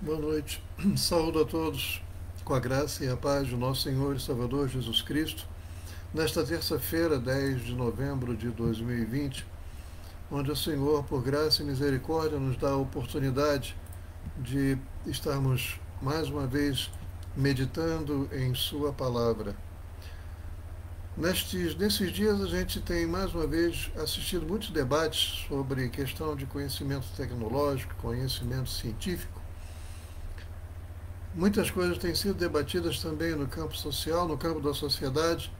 Boa noite. Saúdo a todos com a graça e a paz do nosso Senhor e Salvador Jesus Cristo, nesta terça-feira, 10 de novembro de 2020, onde o Senhor, por graça e misericórdia, nos dá a oportunidade de estarmos mais uma vez meditando em Sua palavra. Nesses dias a gente tem mais uma vez assistido muitos debates sobre questão de conhecimento tecnológico, conhecimento científico. Muitas coisas têm sido debatidas também no campo social, no campo da sociedade.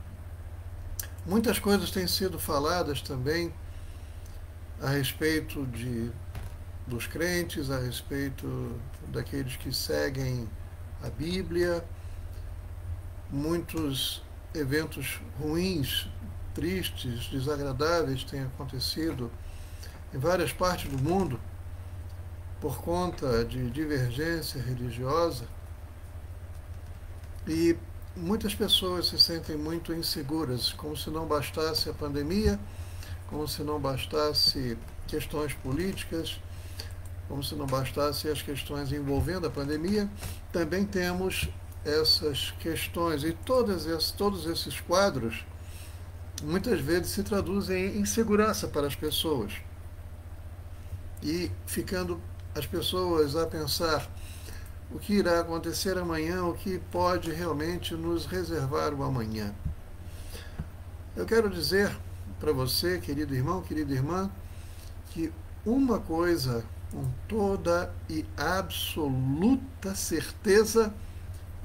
Muitas coisas têm sido faladas também a respeito dos crentes, a respeito daqueles que seguem a Bíblia. Muitos eventos ruins, tristes, desagradáveis têm acontecido em várias partes do mundo por conta de divergência religiosa. E muitas pessoas se sentem muito inseguras, como se não bastasse a pandemia, como se não bastasse questões políticas, como se não bastasse as questões envolvendo a pandemia, também temos essas questões. E todos esses quadros muitas vezes se traduzem em insegurança para as pessoas. E ficando as pessoas a pensar o que irá acontecer amanhã, o que pode realmente nos reservar o amanhã. Eu quero dizer para você, querido irmão, querida irmã, que uma coisa com toda e absoluta certeza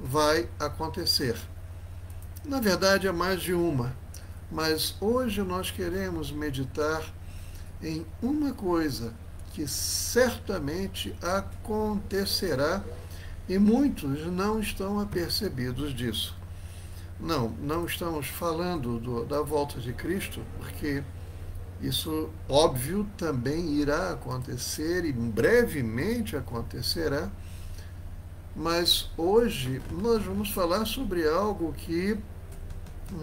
vai acontecer. Na verdade, é mais de uma, mas hoje nós queremos meditar em uma coisa que certamente acontecerá e muitos não estão apercebidos disso. Não estamos falando da volta de Cristo, porque isso, óbvio, também irá acontecer e brevemente acontecerá, mas hoje nós vamos falar sobre algo que,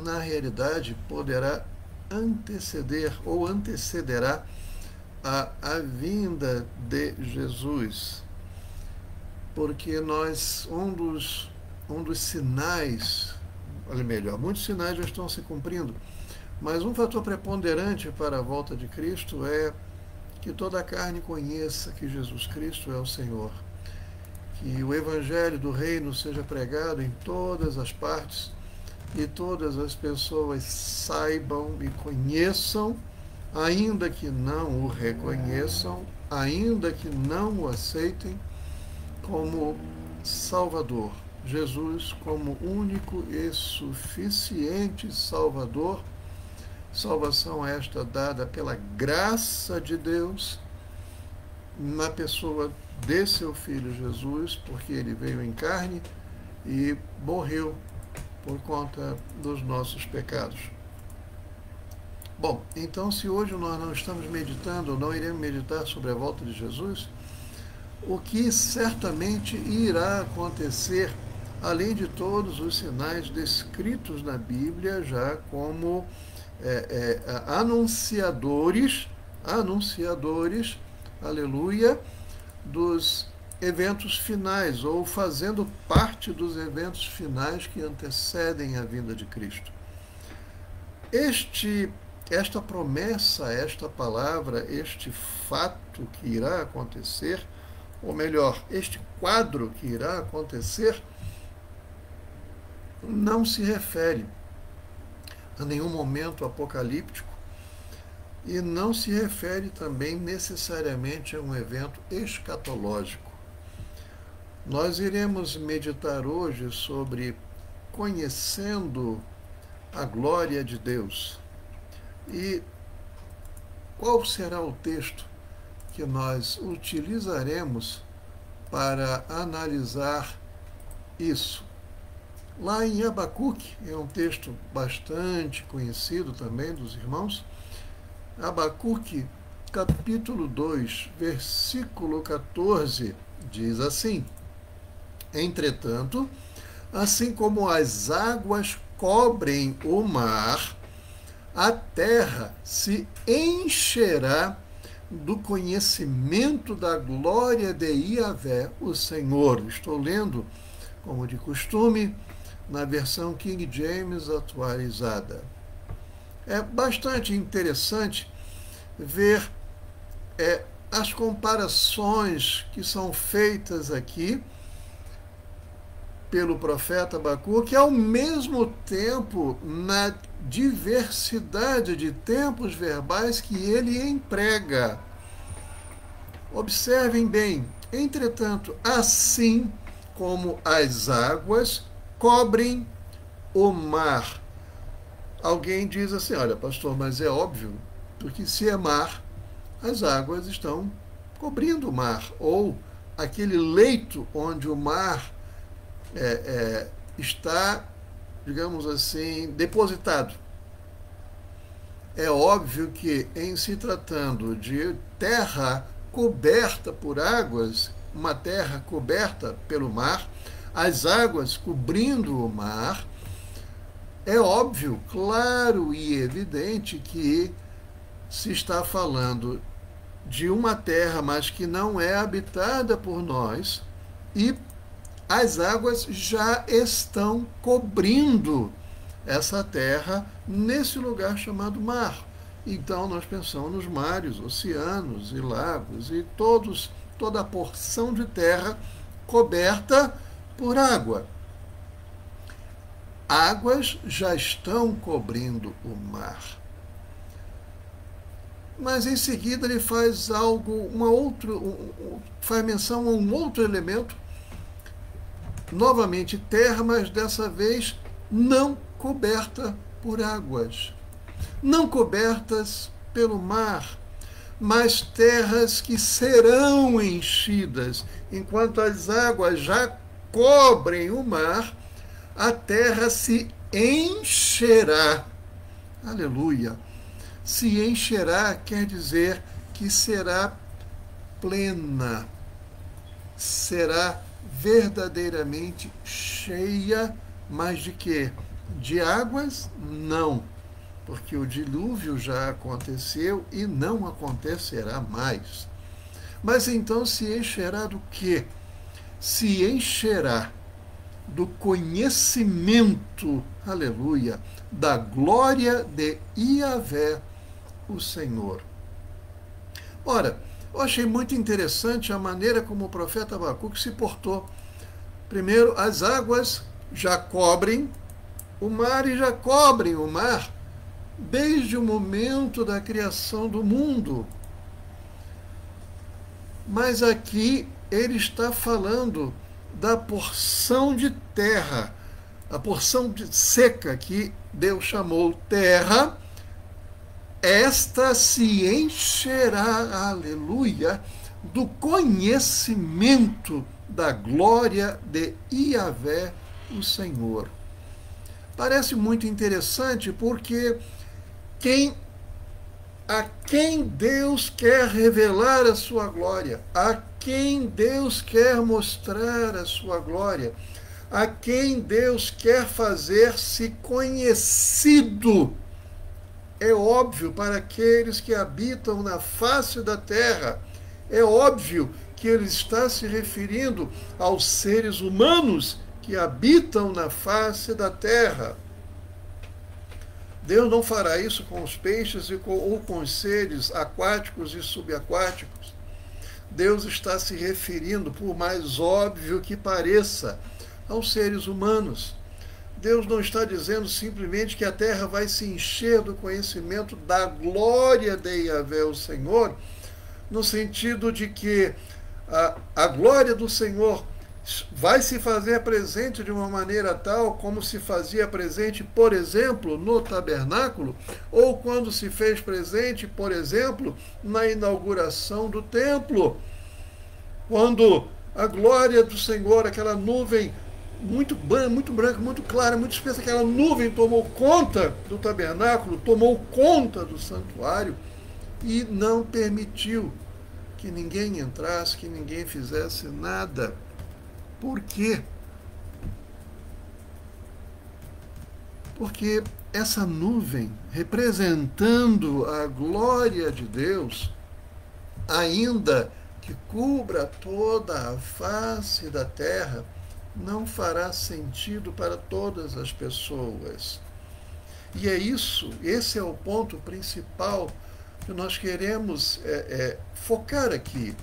na realidade, poderá anteceder ou antecederá a vinda de Jesus. Porque um dos sinais, olha melhor, muitos sinais já estão se cumprindo, mas um fator preponderante para a volta de Cristo é que toda a carne conheça que Jesus Cristo é o Senhor, que o Evangelho do Reino seja pregado em todas as partes e todas as pessoas saibam e conheçam, ainda que não o reconheçam, ainda que não o aceitem, como Salvador, Jesus como único e suficiente Salvador, salvação esta dada pela graça de Deus na pessoa de seu Filho Jesus, porque ele veio em carne e morreu por conta dos nossos pecados. Bom, então se hoje nós não estamos meditando, não iremos meditar sobre a volta de Jesus, o que certamente irá acontecer, além de todos os sinais descritos na Bíblia, já como anunciadores, aleluia, dos eventos finais, ou fazendo parte dos eventos finais que antecedem a vinda de Cristo. Esta promessa, esta palavra, este fato que irá acontecer, ou melhor, este quadro que irá acontecer, não se refere a nenhum momento apocalíptico e não se refere também necessariamente a um evento escatológico. Nós iremos meditar hoje sobre conhecendo a glória de Deus. E qual será o texto que nós utilizaremos para analisar isso? Lá em Abacuque, é um texto bastante conhecido também dos irmãos, Abacuque, capítulo 2, versículo 14, diz assim: Entretanto, assim como as águas cobrem o mar, a terra se encherá do conhecimento da glória de Yahvé, o Senhor. Estou lendo, como de costume, na versão King James atualizada. É bastante interessante ver as comparações que são feitas aqui pelo profeta Abacuque, ao mesmo tempo na diversidade de tempos verbais que ele emprega. Observem bem, entretanto, assim como as águas cobrem o mar. Alguém diz assim, olha, pastor, mas é óbvio, porque se é mar, as águas estão cobrindo o mar, ou aquele leito onde o mar está, digamos assim, depositado. É óbvio que, em se tratando de terra coberta por águas, uma terra coberta pelo mar, as águas cobrindo o mar, é óbvio, claro e evidente que se está falando de uma terra, mas que não é habitada por nós, e as águas já estão cobrindo essa terra nesse lugar chamado mar. Então nós pensamos nos mares, oceanos e lagos e toda a porção de terra coberta por água. Águas já estão cobrindo o mar. Mas em seguida ele faz faz menção a um outro elemento, novamente terra, mas dessa vez não coberta por águas, não cobertas pelo mar, mas terras que serão enchidas. Enquanto as águas já cobrem o mar, a terra se encherá. Aleluia! Se encherá quer dizer que será plena, será verdadeiramente cheia, mas de quê? De águas? Não, porque o dilúvio já aconteceu e não acontecerá mais. Mas então se encherá do quê? Se encherá do conhecimento, aleluia, da glória de Yahvé, o Senhor. Ora, eu achei muito interessante a maneira como o profeta Abacuque se portou. Primeiro, as águas já cobrem o mar e já cobrem o mar desde o momento da criação do mundo. Mas aqui ele está falando da porção de terra, a porção seca que Deus chamou terra. Esta se encherá, aleluia, do conhecimento da glória de Yahvé, o Senhor. Parece muito interessante porque a quem Deus quer revelar a sua glória, a quem Deus quer mostrar a sua glória, a quem Deus quer fazer-se conhecido, é óbvio para aqueles que habitam na face da terra, é óbvio que ele está se referindo aos seres humanos que habitam na face da terra. Deus não fará isso com os peixes ou com os seres aquáticos e subaquáticos. Deus está se referindo, por mais óbvio que pareça, aos seres humanos. Deus não está dizendo simplesmente que a terra vai se encher do conhecimento da glória de Yahvé, o Senhor, no sentido de que a glória do Senhor vai se fazer presente de uma maneira tal como se fazia presente, por exemplo, no tabernáculo, ou quando se fez presente, por exemplo, na inauguração do templo. Quando a glória do Senhor, aquela nuvem muito branca, muito clara, muito espessa, aquela nuvem tomou conta do tabernáculo, tomou conta do santuário e não permitiu que ninguém entrasse, que ninguém fizesse nada. Por quê? Porque essa nuvem, representando a glória de Deus, ainda que cubra toda a face da terra, não fará sentido para todas as pessoas. E é isso, esse é o ponto principal que nós queremos focar aqui.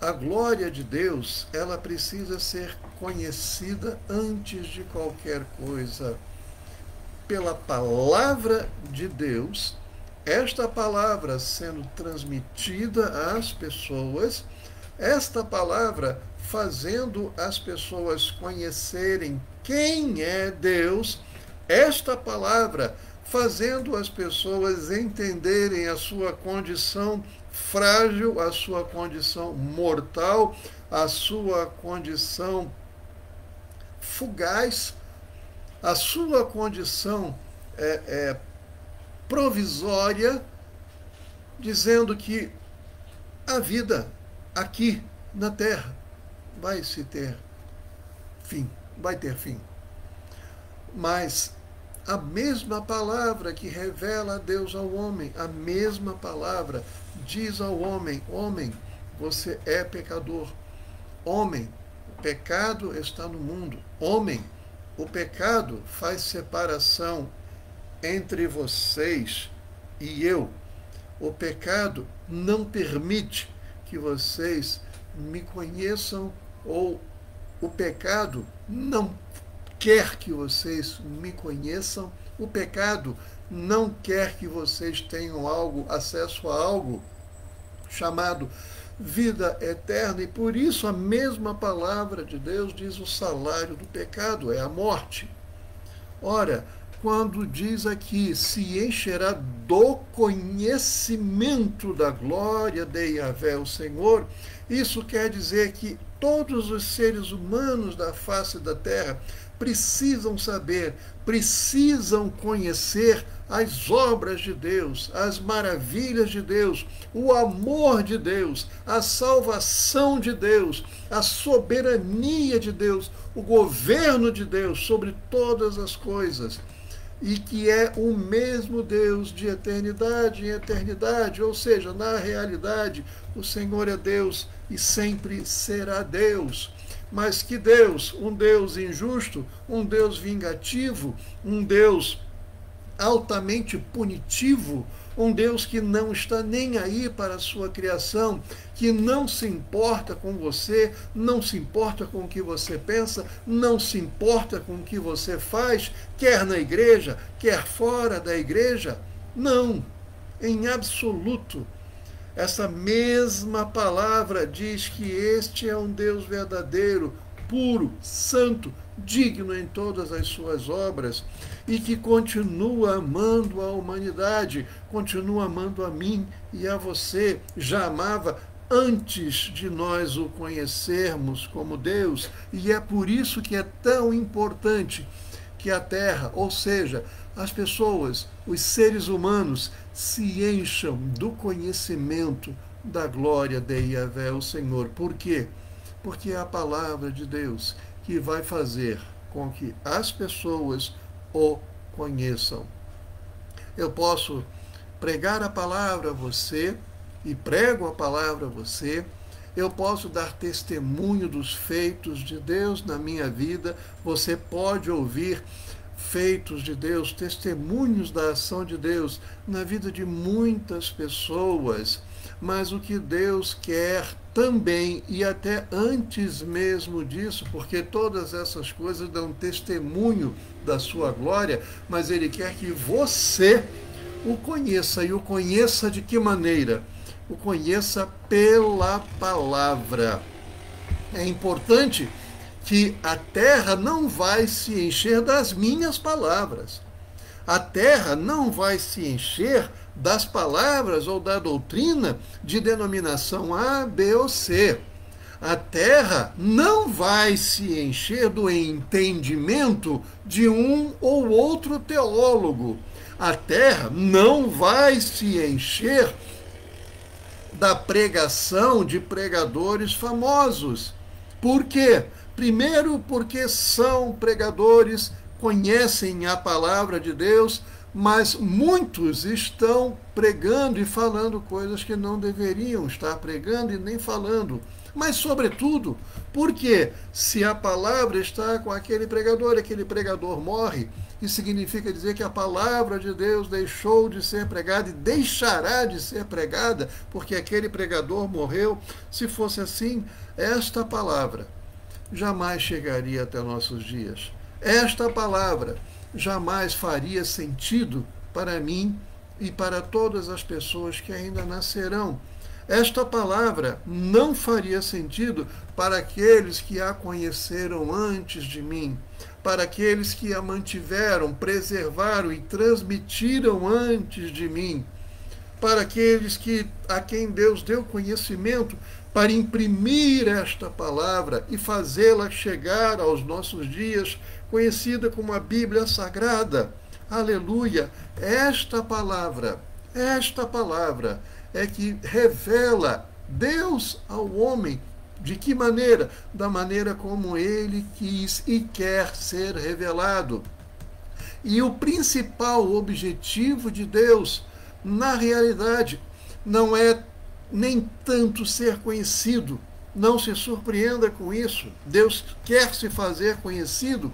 A glória de Deus, ela precisa ser conhecida antes de qualquer coisa pela palavra de Deus, esta palavra sendo transmitida às pessoas, esta palavra fazendo as pessoas conhecerem quem é Deus, esta palavra fazendo as pessoas entenderem a sua condição frágil, a sua condição mortal, a sua condição fugaz, a sua condição provisória, dizendo que a vida aqui na terra vai ter fim. Mas a mesma palavra que revela a Deus ao homem, a mesma palavra diz ao homem: homem, você é pecador. Homem, o pecado está no mundo. Homem, o pecado faz separação entre vocês e eu. O pecado não permite que vocês me conheçam, ou o pecado não quer que vocês me conheçam. O pecado não quer que vocês tenham acesso a algo chamado vida eterna, e por isso a mesma palavra de Deus diz: o salário do pecado é a morte. Ora, quando diz aqui, se encherá do conhecimento da glória de Yahvé, o Senhor, isso quer dizer que todos os seres humanos da face da terra precisam saber, precisam conhecer as obras de Deus, as maravilhas de Deus, o amor de Deus, a salvação de Deus, a soberania de Deus, o governo de Deus sobre todas as coisas. E que é o mesmo Deus de eternidade em eternidade, ou seja, na realidade, o Senhor é Deus e sempre será Deus. Mas que Deus, um Deus injusto, um Deus vingativo, um Deus altamente punitivo, um Deus que não está nem aí para a sua criação, que não se importa com você, não se importa com o que você pensa, não se importa com o que você faz, quer na igreja, quer fora da igreja. Não, em absoluto. Essa mesma palavra diz que este é um Deus verdadeiro, puro, santo, digno em todas as suas obras, e que continua amando a humanidade, continua amando a mim e a você. Já amava antes de nós o conhecermos como Deus, e é por isso que é tão importante que a terra, ou seja, as pessoas, os seres humanos, se encham do conhecimento da glória de Yahvé, o Senhor. Por quê? Porque é a palavra de Deus que vai fazer com que as pessoas o conheçam. Eu posso pregar a palavra a você, e prego a palavra a você. Eu posso dar testemunho dos feitos de Deus na minha vida. Você pode ouvir feitos de Deus, testemunhos da ação de Deus na vida de muitas pessoas. Mas o que Deus quer também, e até antes mesmo disso, porque todas essas coisas dão testemunho da sua glória, mas Ele quer que você o conheça. E o conheça de que maneira? O conheça pela palavra. É importante que a terra não vai se encher das minhas palavras. A terra não vai se encher das palavras ou da doutrina de denominação A, B ou C. A terra não vai se encher do entendimento de um ou outro teólogo. A terra não vai se encher da pregação de pregadores famosos. Por quê? Primeiro, porque são pregadores, conhecem a palavra de Deus, Mas muitos estão pregando e falando coisas que não deveriam estar pregando e nem falando. Mas, sobretudo, porque se a palavra está com aquele pregador morre, isso significa dizer que a palavra de Deus deixou de ser pregada e deixará de ser pregada, porque aquele pregador morreu. Se fosse assim, esta palavra jamais chegaria até nossos dias. Esta palavra jamais faria sentido para mim e para todas as pessoas que ainda nascerão. Esta palavra não faria sentido para aqueles que a conheceram antes de mim, para aqueles que a mantiveram, preservaram e transmitiram antes de mim, para aqueles a quem Deus deu conhecimento para imprimir esta palavra e fazê-la chegar aos nossos dias, conhecida como a Bíblia Sagrada. Aleluia! Esta palavra é que revela Deus ao homem. De que maneira? Da maneira como ele quis e quer ser revelado. E o principal objetivo de Deus, na realidade, não é nem tanto ser conhecido. Não se surpreenda com isso. Deus quer se fazer conhecido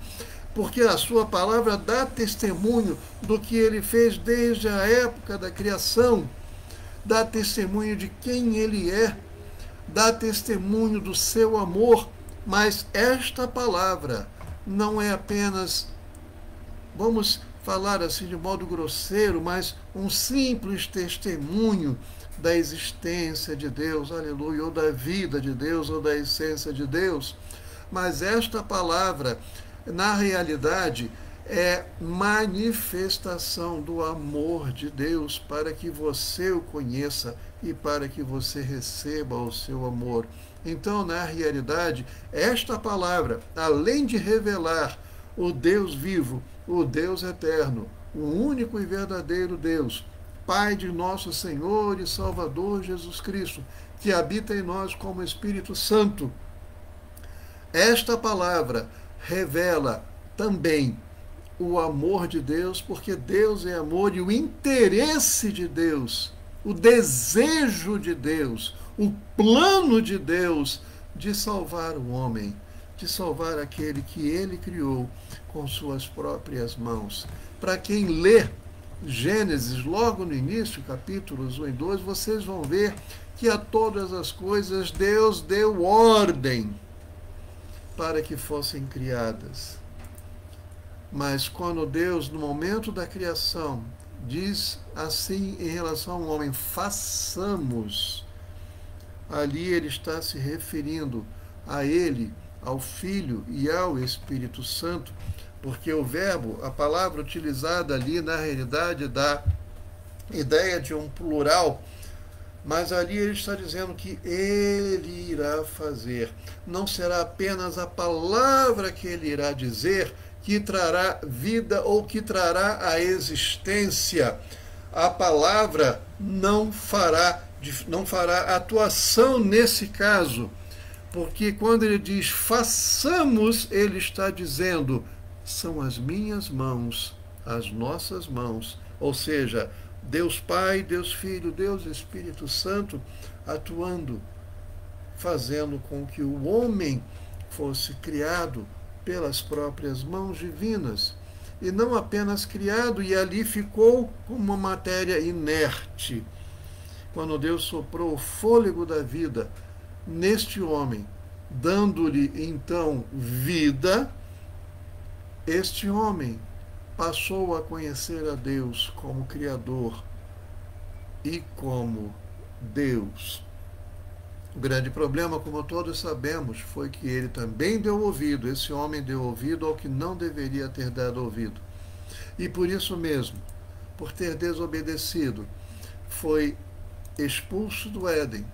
porque a sua palavra dá testemunho do que ele fez desde a época da criação, dá testemunho de quem ele é, dá testemunho do seu amor. Mas esta palavra não é apenas, vamos falar assim de modo grosseiro, mas um simples testemunho da existência de Deus, aleluia, ou da vida de Deus, ou da essência de Deus. Mas esta palavra, na realidade, é manifestação do amor de Deus para que você o conheça e para que você receba o seu amor. Então, na realidade, esta palavra, além de revelar o Deus vivo, o Deus eterno, o único e verdadeiro Deus, Pai de nosso Senhor e Salvador Jesus Cristo, que habita em nós como Espírito Santo, esta palavra revela também o amor de Deus, porque Deus é amor, e o interesse de Deus, o desejo de Deus, o plano de Deus de salvar o homem, de salvar aquele que ele criou com suas próprias mãos. Para quem lê Gênesis, logo no início, capítulos 1 e 2, vocês vão ver que a todas as coisas Deus deu ordem para que fossem criadas. Mas quando Deus, no momento da criação, diz assim em relação ao homem, façamos, ali ele está se referindo a ele, ao Filho e ao Espírito Santo, porque o verbo, a palavra utilizada ali, na realidade, dá ideia de um plural, mas ali ele está dizendo que ele irá fazer. Não será apenas a palavra que ele irá dizer que trará vida ou que trará a existência. A palavra não fará atuação nesse caso, porque quando ele diz façamos, ele está dizendo são as minhas mãos, as nossas mãos, ou seja, Deus Pai, Deus Filho, Deus Espírito Santo atuando, fazendo com que o homem fosse criado pelas próprias mãos divinas, e não apenas criado e ali ficou como uma matéria inerte. Quando Deus soprou o fôlego da vida neste homem, dando-lhe então vida, este homem passou a conhecer a Deus como Criador e como Deus. O grande problema, como todos sabemos, foi que ele também deu ouvido, esse homem deu ouvido ao que não deveria ter dado ouvido. E por isso mesmo, por ter desobedecido, foi expulso do Éden,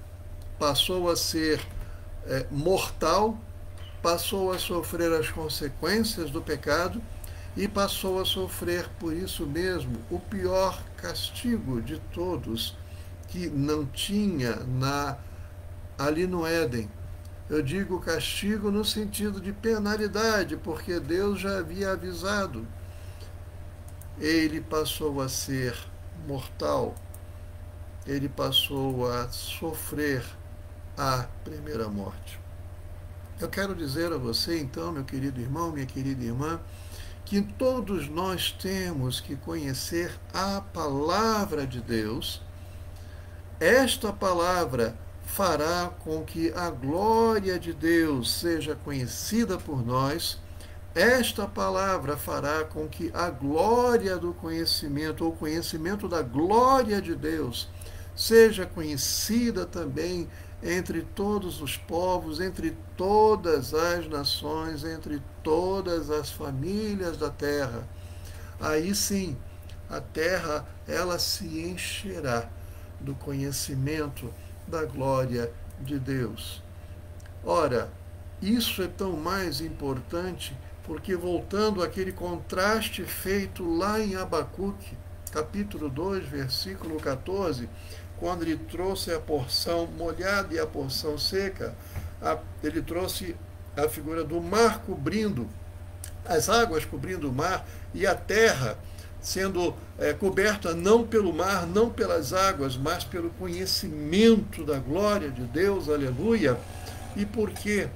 passou a ser mortal, passou a sofrer as consequências do pecado e passou a sofrer, por isso mesmo, o pior castigo de todos, que não tinha ali no Éden. Eu digo castigo no sentido de penalidade, porque Deus já havia avisado. ele passou a ser mortal, ele passou a sofrer a primeira morte. Eu quero dizer a você, então, meu querido irmão, minha querida irmã, que todos nós temos que conhecer a palavra de Deus. Esta palavra fará com que a glória de Deus seja conhecida por nós. Esta palavra fará com que a glória do conhecimento, ou conhecimento da glória de Deus, seja conhecida também entre todos os povos, entre todas as nações, entre todas as famílias da terra. Aí sim, a terra ela se encherá do conhecimento da glória de Deus. Ora, isso é tão mais importante porque, voltando àquele contraste feito lá em Abacuque, capítulo 2, versículo 14, quando ele trouxe a porção molhada e a porção seca, ele trouxe a figura do mar cobrindo, as águas cobrindo o mar, e a terra sendo coberta não pelo mar, não pelas águas, mas pelo conhecimento da glória de Deus, aleluia. E por quê?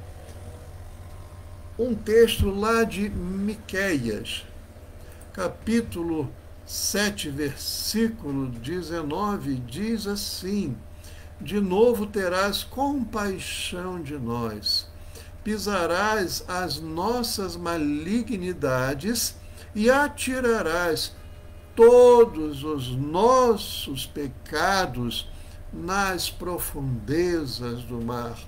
Um texto lá de Miqueias, capítulo 7, versículo 19, diz assim: de novo terás compaixão de nós, pisarás as nossas malignidades e atirarás todos os nossos pecados nas profundezas do mar.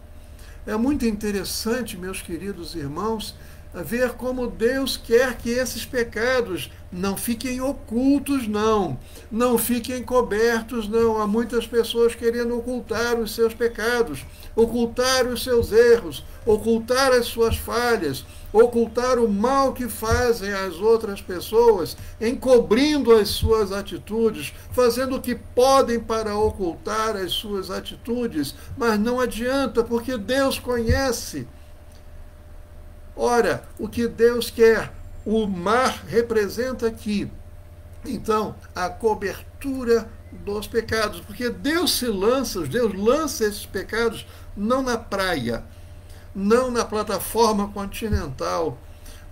É muito interessante, meus queridos irmãos, ver como Deus quer que esses pecados não fiquem ocultos, não fiquem cobertos, não. Há muitas pessoas querendo ocultar os seus pecados, ocultar os seus erros, ocultar as suas falhas, ocultar o mal que fazem às outras pessoas, encobrindo as suas atitudes, fazendo o que podem para ocultar as suas atitudes, mas não adianta, porque Deus conhece. Ora, o que Deus quer, o mar representa aqui, então, a cobertura dos pecados, porque Deus lança esses pecados não na praia, não na plataforma continental.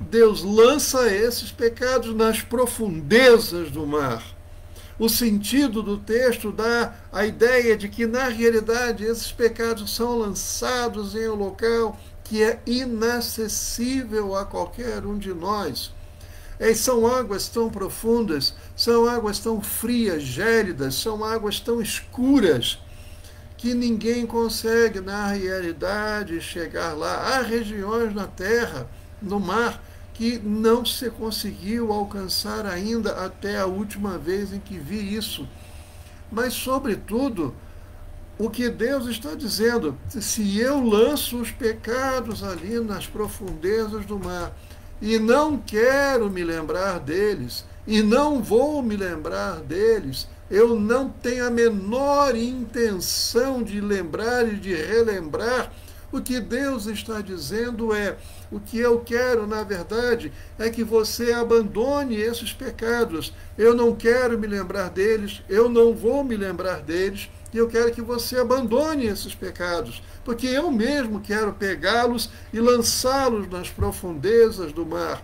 Deus lança esses pecados nas profundezas do mar. O sentido do texto dá a ideia de que, na realidade, esses pecados são lançados em um local que é inacessível a qualquer um de nós. São águas tão profundas, são águas tão frias, gélidas, são águas tão escuras, que ninguém consegue, na realidade, chegar lá. Há regiões na terra, no mar, que não se conseguiu alcançar ainda até a última vez em que vi isso. Mas, sobretudo, o que Deus está dizendo, se eu lanço os pecados ali nas profundezas do mar, e não quero me lembrar deles, e não vou me lembrar deles, eu não tenho a menor intenção de lembrar e de relembrar. O que Deus está dizendo o que eu quero, na verdade, é que você abandone esses pecados. Eu não quero me lembrar deles, eu não vou me lembrar deles, e eu quero que você abandone esses pecados, porque eu mesmo quero pegá-los e lançá-los nas profundezas do mar.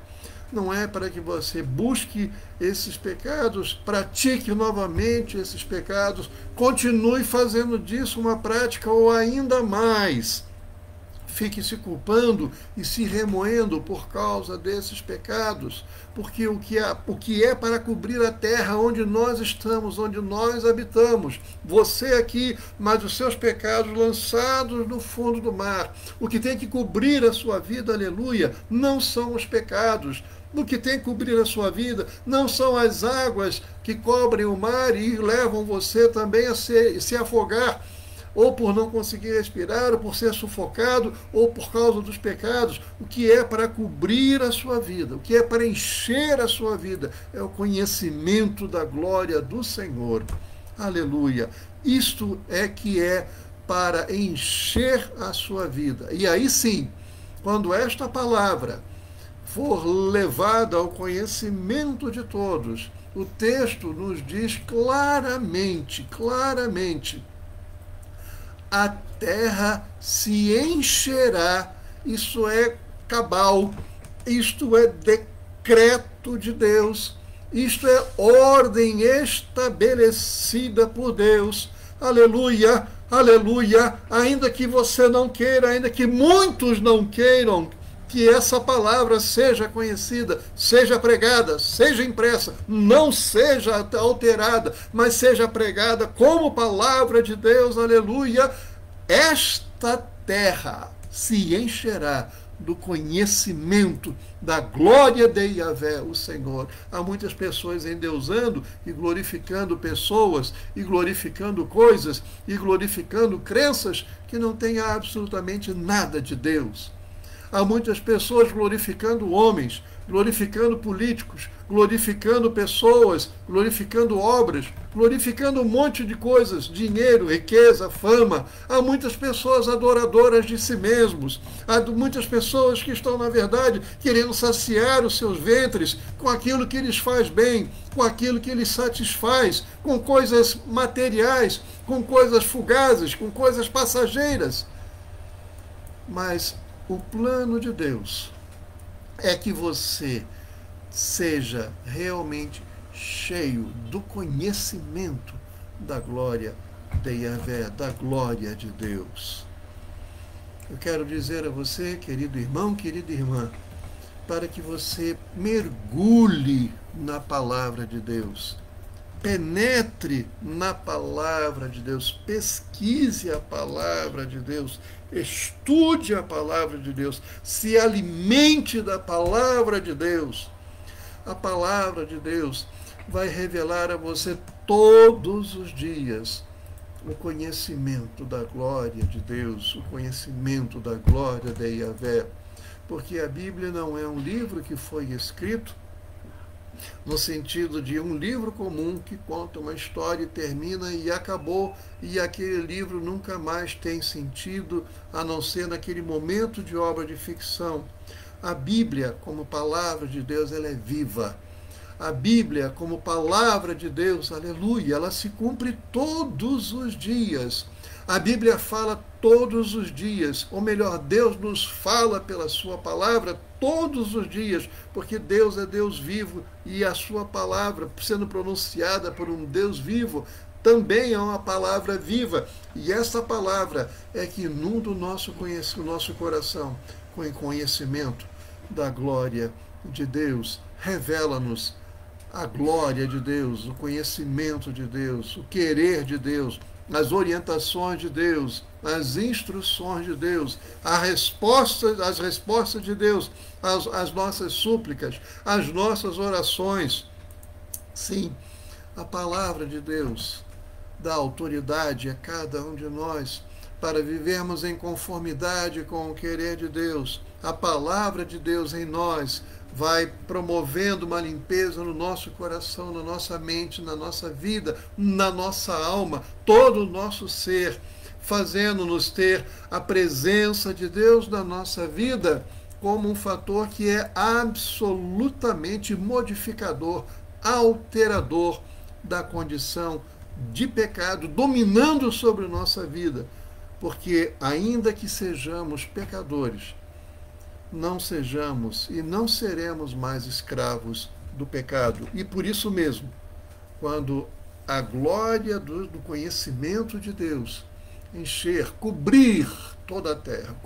Não é para que você busque esses pecados, pratique novamente esses pecados, continue fazendo disso uma prática, ou ainda mais, fique se culpando e se remoendo por causa desses pecados, porque o que é para cobrir a terra onde nós estamos, onde nós habitamos, você aqui, mas os seus pecados lançados no fundo do mar. O que tem que cobrir a sua vida, aleluia, não são os pecados. O que tem que cobrir a sua vida não são as águas que cobrem o mar e levam você também a se afogar, ou por não conseguir respirar, ou por ser sufocado, ou por causa dos pecados. O que é para cobrir a sua vida, o que é para encher a sua vida, é o conhecimento da glória do Senhor. Aleluia! Isto é que é para encher a sua vida. E aí sim, quando esta palavra for levada ao conhecimento de todos, O texto nos diz claramente, claramente, a terra se encherá. Isso é cabal, isto é decreto de Deus, isto é ordem estabelecida por Deus. Aleluia, aleluia. Ainda que você não queira, ainda que muitos não queiram que essa palavra seja conhecida, seja pregada, seja impressa, não seja alterada, mas seja pregada como palavra de Deus, aleluia, esta terra se encherá do conhecimento da glória de Yahvé, o Senhor. Há muitas pessoas endeusando e glorificando pessoas, e glorificando coisas, e glorificando crenças que não têm absolutamente nada de Deus. Há muitas pessoas glorificando homens, glorificando políticos, glorificando pessoas, glorificando obras, glorificando um monte de coisas, dinheiro, riqueza, fama. Há muitas pessoas adoradoras de si mesmos. Há muitas pessoas que estão, na verdade, querendo saciar os seus ventres com aquilo que lhes faz bem, com aquilo que lhes satisfaz, com coisas materiais, com coisas fugazes, com coisas passageiras. Mas o plano de Deus é que você seja realmente cheio do conhecimento da glória de Yahvé, da glória de Deus. Eu quero dizer a você, querido irmão, querida irmã, para que você mergulhe na palavra de Deus, penetre na palavra de Deus, pesquise a palavra de Deus, estude a palavra de Deus, se alimente da palavra de Deus. A palavra de Deus vai revelar a você todos os dias o conhecimento da glória de Deus, o conhecimento da glória de Yahvé, porque a Bíblia não é um livro que foi escrito no sentido de um livro comum que conta uma história e termina e acabou, e aquele livro nunca mais tem sentido, a não ser naquele momento de obra de ficção. A Bíblia, como palavra de Deus, ela é viva. A Bíblia, como palavra de Deus, aleluia, ela se cumpre todos os dias. A Bíblia fala todos os dias, ou melhor, Deus nos fala pela sua palavra todos os dias, porque Deus é Deus vivo e a sua palavra, sendo pronunciada por um Deus vivo, também é uma palavra viva. E essa palavra é que inunda o nosso coração com conhecimento da glória de Deus. Revela-nos a glória de Deus, o conhecimento de Deus, o querer de Deus, as orientações de Deus, as instruções de Deus, as respostas de Deus, as nossas súplicas, as nossas orações. Sim, a palavra de Deus dá autoridade a cada um de nós para vivermos em conformidade com o querer de Deus. A palavra de Deus em nós vai promovendo uma limpeza no nosso coração, na nossa mente, na nossa vida, na nossa alma, todo o nosso ser, fazendo-nos ter a presença de Deus na nossa vida como um fator que é absolutamente modificador, alterador da condição de pecado, dominando sobre nossa vida. Porque ainda que sejamos pecadores, não sejamos e não seremos mais escravos do pecado. E por isso mesmo, quando a glória do conhecimento de Deus encher, cobrir toda a terra,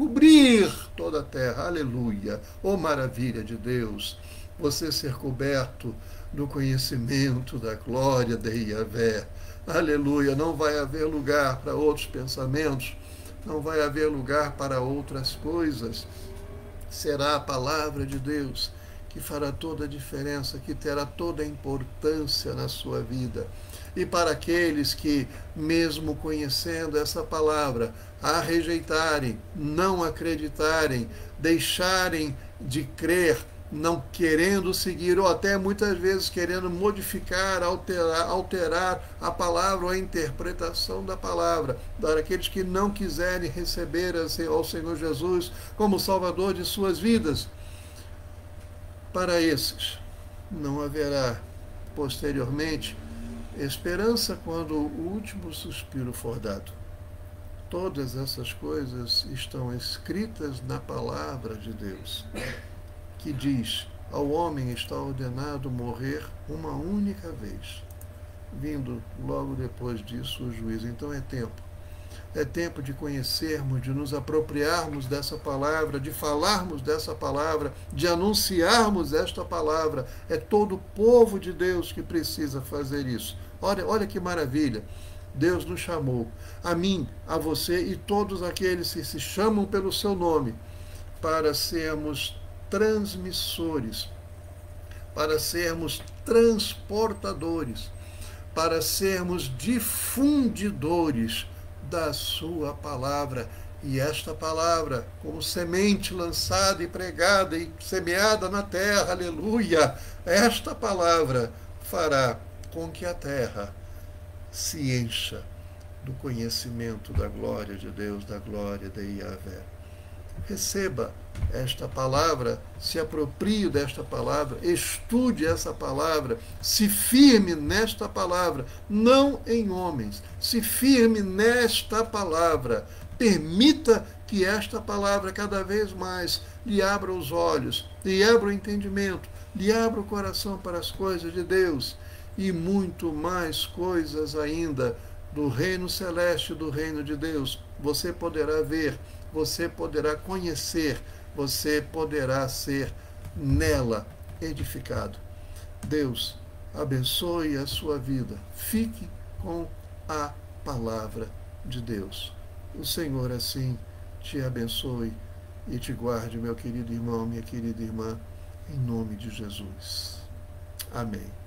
aleluia, oh maravilha de Deus, você ser coberto do conhecimento da glória de Yahvé, aleluia, não vai haver lugar para outros pensamentos, não vai haver lugar para outras coisas. Será a palavra de Deus que fará toda a diferença, que terá toda a importância na sua vida. E para aqueles que, mesmo conhecendo essa palavra, a rejeitarem, não acreditarem, deixarem de crer, não querendo seguir, ou até muitas vezes querendo modificar, alterar a palavra ou a interpretação da palavra, para aqueles que não quiserem receber ao Senhor Jesus como Salvador de suas vidas, para esses não haverá posteriormente, esperança quando o último suspiro for dado. Todas essas coisas estão escritas na palavra de Deus, que diz: ao homem está ordenado morrer uma única vez, vindo logo depois disso o juízo. Então é tempo. É tempo de conhecermos, de nos apropriarmos dessa palavra, de falarmos dessa palavra, de anunciarmos esta palavra. É todo o povo de Deus que precisa fazer isso. Olha que maravilha. Deus nos chamou, a mim, a você e todos aqueles que se chamam pelo seu nome, para sermos transmissores, para sermos transportadores, para sermos difundidores da sua palavra. E esta palavra, como semente lançada e pregada e semeada na terra, aleluia, esta palavra fará com que a terra se encha do conhecimento da glória de Deus, da glória de Yahvé. Receba esta palavra, se aproprie desta palavra, estude essa palavra, se firme nesta palavra, não em homens, se firme nesta palavra. Permita que esta palavra cada vez mais lhe abra os olhos, lhe abra o entendimento, lhe abra o coração para as coisas de Deus e muito mais coisas ainda do reino celeste, do reino de Deus. Você poderá ver, você poderá conhecer, você poderá ser nela edificado. Deus abençoe a sua vida. Fique com a palavra de Deus. O Senhor assim te abençoe e te guarde, meu querido irmão, minha querida irmã, em nome de Jesus. Amém.